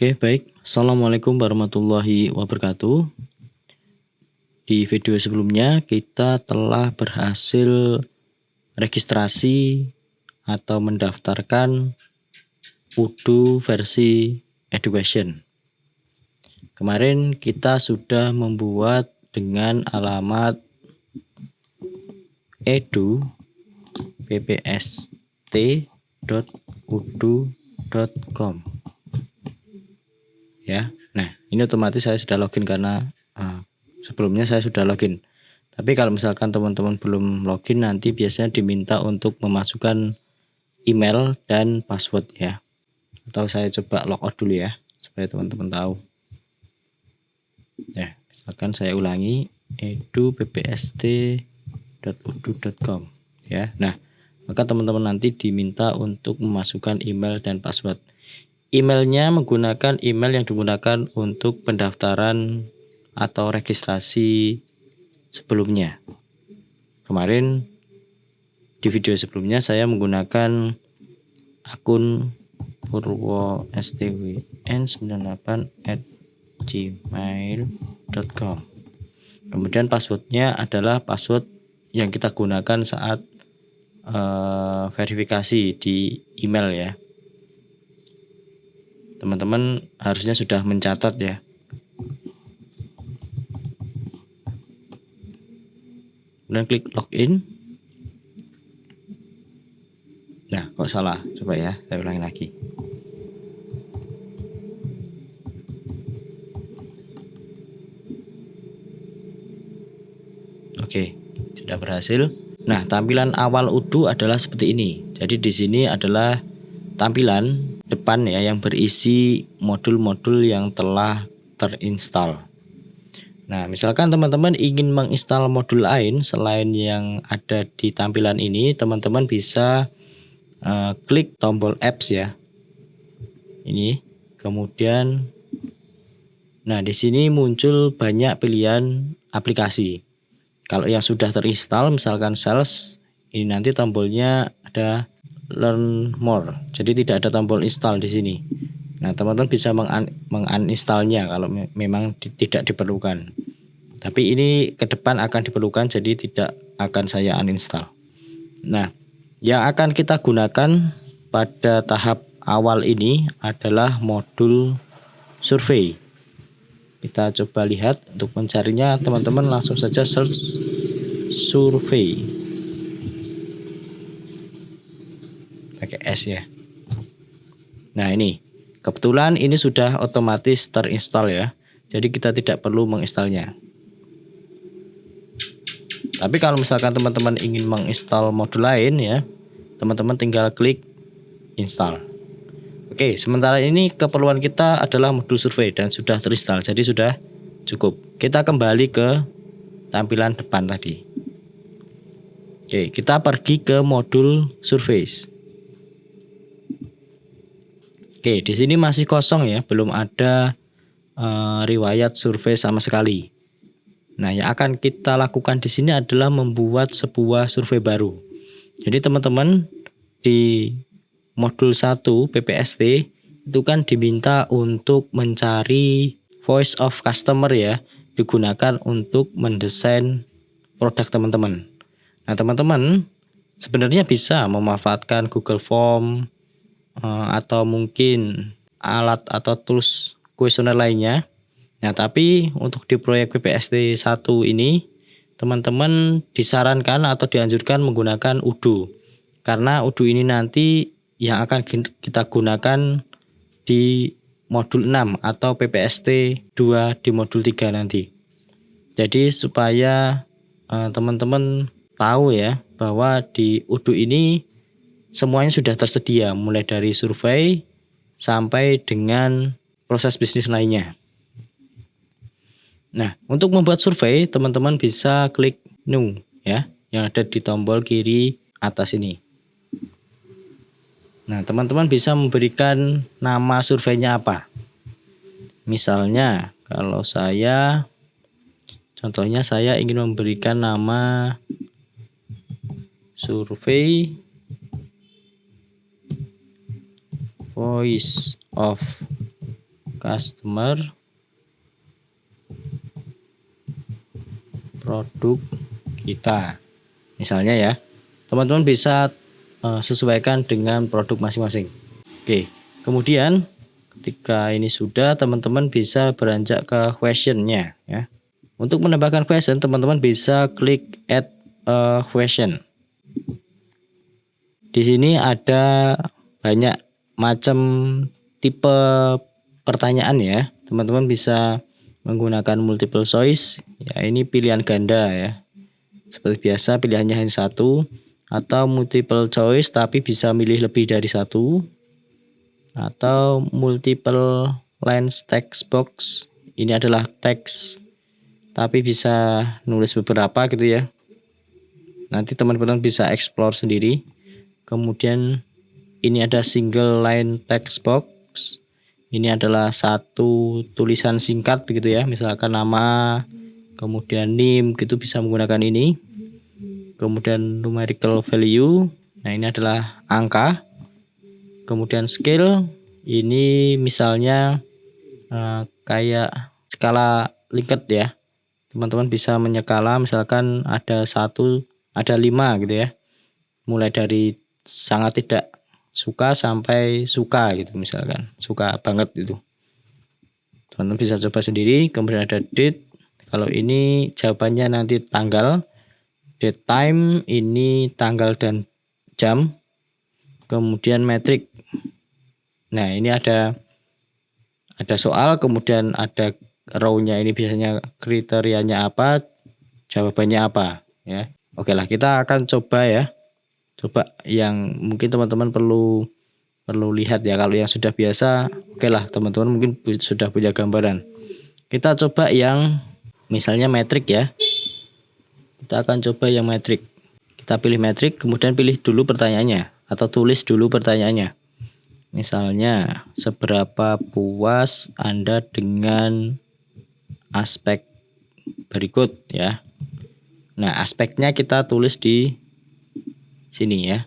Oke, baik. Assalamualaikum warahmatullahi wabarakatuh. Di video sebelumnya kita telah berhasil registrasi atau mendaftarkan Udu versi Education. Kemarin kita sudah membuat dengan alamat edu.ppst.udu.com. Ya, nah ini otomatis saya sudah login karena sebelumnya saya sudah login. Tapi kalau misalkan teman-teman belum login, nanti biasanya diminta untuk memasukkan email dan password ya. Atau saya coba logout dulu ya, supaya teman-teman tahu. Ya, misalkan saya ulangi edu.ppst.udu.com ya. Nah, maka teman-teman nanti diminta untuk memasukkan email dan password. Emailnya menggunakan email yang digunakan untuk pendaftaran atau registrasi sebelumnya. Kemarin di video sebelumnya saya menggunakan akun purwostwn98@gmail.com. Kemudian passwordnya adalah password yang kita gunakan saat verifikasi di email ya. Teman-teman harusnya sudah mencatat ya. Kemudian klik login. Nah, kok salah? Coba ya, saya ulangi lagi. Oke, sudah berhasil. Nah, tampilan awal Udu adalah seperti ini. Jadi di sini adalah tampilan depan ya yang berisi modul-modul yang telah terinstall. Nah, misalkan teman-teman ingin menginstal modul lain selain yang ada di tampilan ini, teman-teman bisa klik tombol apps ya. Ini. Kemudian nah, di sini muncul banyak pilihan aplikasi. Kalau yang sudah terinstall misalkan Sales, ini nanti tombolnya ada Learn More. Jadi tidak ada tombol install di sini. Nah, teman-teman bisa menguninstallnya kalau memang tidak diperlukan. Tapi ini ke depan akan diperlukan, jadi tidak akan saya uninstall. Nah, yang akan kita gunakan pada tahap awal ini adalah modul survei. Kita coba lihat, untuk mencarinya teman-teman langsung saja search survei pakai S ya. Nah, ini kebetulan ini sudah otomatis terinstall ya, jadi kita tidak perlu menginstalnya. Tapi kalau misalkan teman-teman ingin menginstal modul lain ya, teman-teman tinggal klik install. Oke, sementara ini keperluan kita adalah modul survei dan sudah terinstall, jadi sudah cukup. Kita kembali ke tampilan depan tadi. Oke, kita pergi ke modul survei. Oke, di sini masih kosong ya, belum ada riwayat survei sama sekali. Nah, yang akan kita lakukan di sini adalah membuat sebuah survei baru. Jadi teman-teman di modul 1 PPST itu kan diminta untuk mencari voice of customer ya, digunakan untuk mendesain produk teman-teman. Nah, teman-teman sebenarnya bisa memanfaatkan Google Form atau mungkin alat atau tools kuesioner lainnya. Nah, tapi untuk di proyek PPST 1 ini teman-teman disarankan atau dianjurkan menggunakan Udu. Karena Udu ini nanti yang akan kita gunakan di modul 6 atau PPST 2 di modul 3 nanti. Jadi supaya teman-teman tahu ya bahwa di Udu ini semuanya sudah tersedia, mulai dari survei sampai dengan proses bisnis lainnya. Nah, untuk membuat survei, teman-teman bisa klik New ya, yang ada di tombol kiri atas ini. Nah, teman-teman bisa memberikan nama surveinya apa. Misalnya, kalau contohnya saya ingin memberikan nama survei voice of customer, produk kita. Misalnya ya, teman-teman bisa sesuaikan dengan produk masing-masing. Oke, kemudian ketika ini sudah, teman-teman bisa beranjak ke questionnya ya. Untuk menambahkan question, teman-teman bisa klik add a question. Di sini ada banyak macam tipe pertanyaan ya. Teman-teman bisa menggunakan multiple choice. Ya, ini pilihan ganda ya. Seperti biasa pilihannya hanya satu, atau multiple choice tapi bisa milih lebih dari satu, atau multiple lines text box. Ini adalah teks tapi bisa nulis beberapa gitu ya. Nanti teman-teman bisa explore sendiri. Kemudian ini ada single line text box. Ini adalah satu tulisan singkat begitu ya, misalkan nama, kemudian name gitu, bisa menggunakan ini. Kemudian numerical value, nah ini adalah angka. Kemudian scale, ini misalnya kayak skala Likert ya. Teman-teman bisa menyekala, misalkan ada 1, ada 5 gitu ya. Mulai dari sangat tidak suka sampai suka gitu, misalkan suka banget gitu. Teman-teman bisa coba sendiri. Kemudian ada date, kalau ini jawabannya nanti tanggal. Date time, ini tanggal dan jam. Kemudian metrik, nah ini ada soal, kemudian ada row-nya, ini biasanya kriterianya apa, jawabannya apa ya. Oke lah, kita akan coba ya. Coba yang mungkin teman-teman perlu lihat ya. Kalau yang sudah biasa, oke lah, teman-teman mungkin sudah punya gambaran. Kita coba yang misalnya metrik ya. Kita akan coba yang metrik. Kita pilih metrik, kemudian pilih dulu pertanyaannya atau tulis dulu pertanyaannya. Misalnya, seberapa puas Anda dengan aspek berikut ya. Nah, aspeknya kita tulis di sini ya,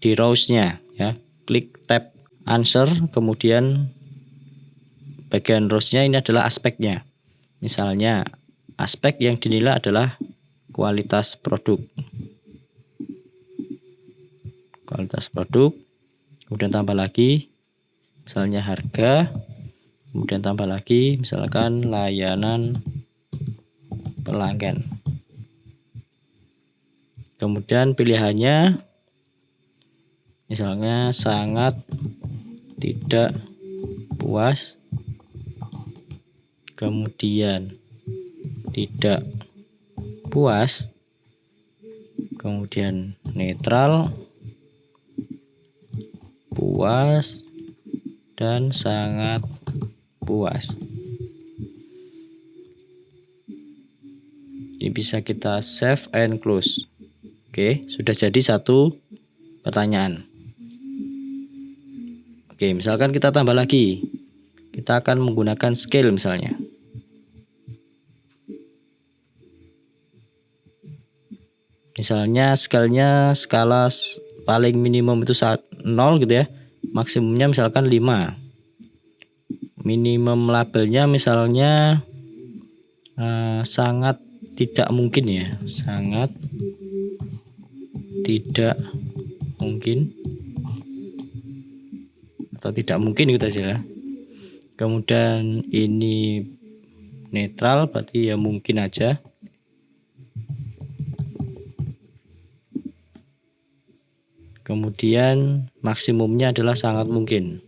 di rows-nya ya. Klik tab answer, kemudian bagian rows-nya ini adalah aspeknya. Misalnya aspek yang dinilai adalah kualitas produk. Kualitas produk, kemudian tambah lagi misalnya harga, kemudian tambah lagi misalkan layanan pelanggan. Kemudian pilihannya misalnya sangat tidak puas, kemudian tidak puas, kemudian netral, puas, dan sangat puas. Ini bisa kita save and close. Oke, sudah jadi satu pertanyaan. Oke, misalkan kita tambah lagi. Kita akan menggunakan scale misalnya. Misalnya skala paling minimum itu 0 gitu ya. Maksimumnya misalkan 5. Minimum labelnya misalnya sangat tidak mungkin ya. Sangat tidak mungkin atau tidak mungkin gitu aja ya. Kemudian ini netral, berarti ya mungkin aja. Kemudian maksimumnya adalah sangat mungkin.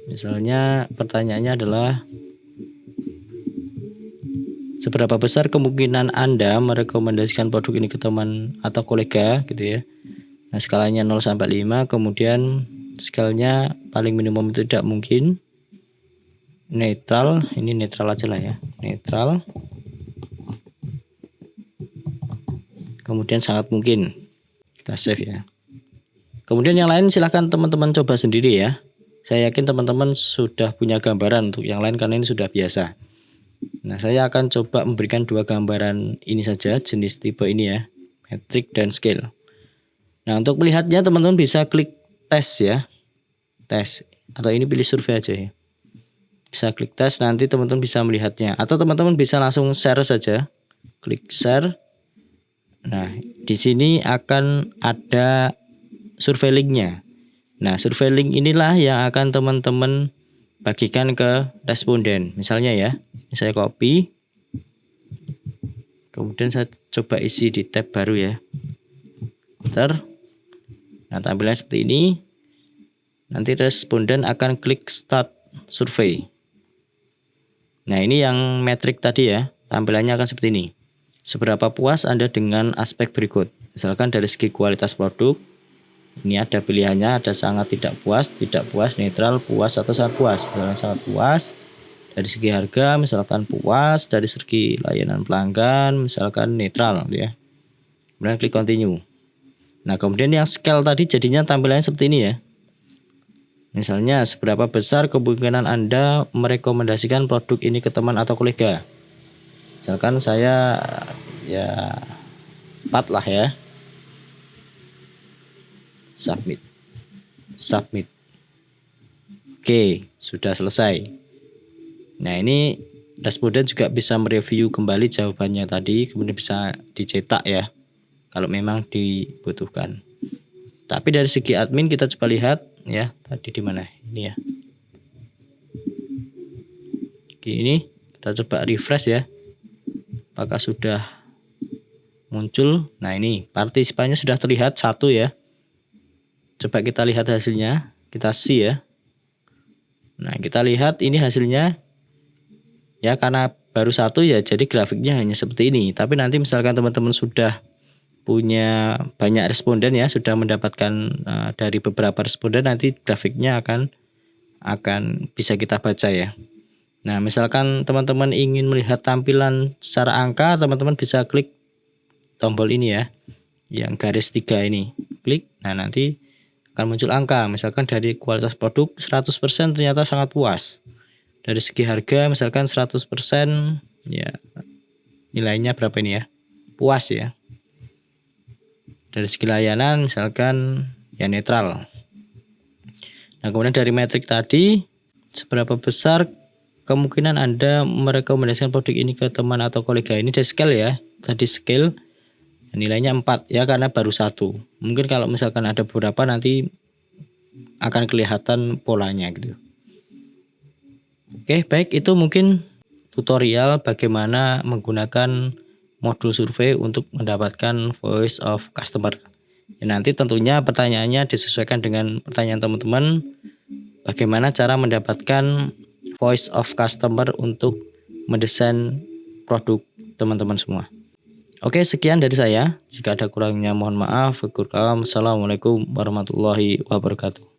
Misalnya pertanyaannya adalah seberapa besar kemungkinan Anda merekomendasikan produk ini ke teman atau kolega gitu ya. Nah, skalanya 0 sampai 5, kemudian skalanya paling minimum itu tidak mungkin. Netral, ini netral aja lah ya. Netral. Kemudian sangat mungkin. Kita save ya. Kemudian yang lain silahkan teman-teman coba sendiri ya. Saya yakin teman-teman sudah punya gambaran untuk yang lain karena ini sudah biasa. Nah, saya akan coba memberikan 2 gambaran ini saja, jenis tipe ini ya, metrik dan scale. Nah, untuk melihatnya teman-teman bisa klik tes ya. Tes. Atau ini pilih survei aja ya. Bisa klik tes, nanti teman-teman bisa melihatnya. Atau teman-teman bisa langsung share saja. Klik share. Nah, di sini akan ada survei linknya. Nah, survei link inilah yang akan teman-teman bagikan ke responden. Misalnya ya, saya copy. Kemudian saya coba isi di tab baru ya. Enter. Nah, tampilannya seperti ini. Nanti responden akan klik start survei. Nah, ini yang metrik tadi ya. Tampilannya akan seperti ini. Seberapa puas Anda dengan aspek berikut? Misalkan dari segi kualitas produk, ini ada pilihannya, ada sangat tidak puas, netral, puas, atau sangat puas. Misalkan sangat puas. Dari segi harga, misalkan puas. Dari segi layanan pelanggan, misalkan netral ya. Kemudian klik continue. Nah, kemudian yang scale tadi jadinya tampilannya seperti ini ya. Misalnya, seberapa besar kemungkinan Anda merekomendasikan produk ini ke teman atau kolega? Misalkan saya ya 4 lah ya. Submit. Oke, sudah selesai. Nah, ini responden juga bisa mereview kembali jawabannya tadi, kemudian bisa dicetak ya, kalau memang dibutuhkan. Tapi dari segi admin kita coba lihat ya, tadi di mana? Ini ya. Oke, ini kita coba refresh ya. Apakah sudah muncul? Nah, ini partisipannya sudah terlihat 1 ya. Coba kita lihat hasilnya, kita see ya. Nah, kita lihat ini hasilnya ya, karena baru 1 ya, jadi grafiknya hanya seperti ini. Tapi nanti misalkan teman-teman sudah punya banyak responden ya, sudah mendapatkan dari beberapa responden, nanti grafiknya akan bisa kita baca ya. Nah, misalkan teman-teman ingin melihat tampilan secara angka, teman-teman bisa klik tombol ini ya, yang garis 3 ini, klik. Nah, nanti akan muncul angka, misalkan dari kualitas produk 100% ternyata sangat puas. Dari segi harga misalkan 100% ya, nilainya berapa ini ya, puas ya. Dari segi layanan misalkan ya netral. Nah, kemudian dari metrik tadi, seberapa besar kemungkinan Anda merekomendasikan produk ini ke teman atau kolega, ini dari scale ya. Tadi scale nilainya 4 ya, karena baru 1. Mungkin kalau misalkan ada beberapa nanti akan kelihatan polanya gitu. Oke, baik, itu mungkin tutorial bagaimana menggunakan modul survei untuk mendapatkan voice of customer. Ya, nanti tentunya pertanyaannya disesuaikan dengan pertanyaan teman-teman. Bagaimana cara mendapatkan voice of customer untuk mendesain produk teman-teman semua. Oke, sekian dari saya. Jika ada kurangnya mohon maaf. Assalamualaikum warahmatullahi wabarakatuh.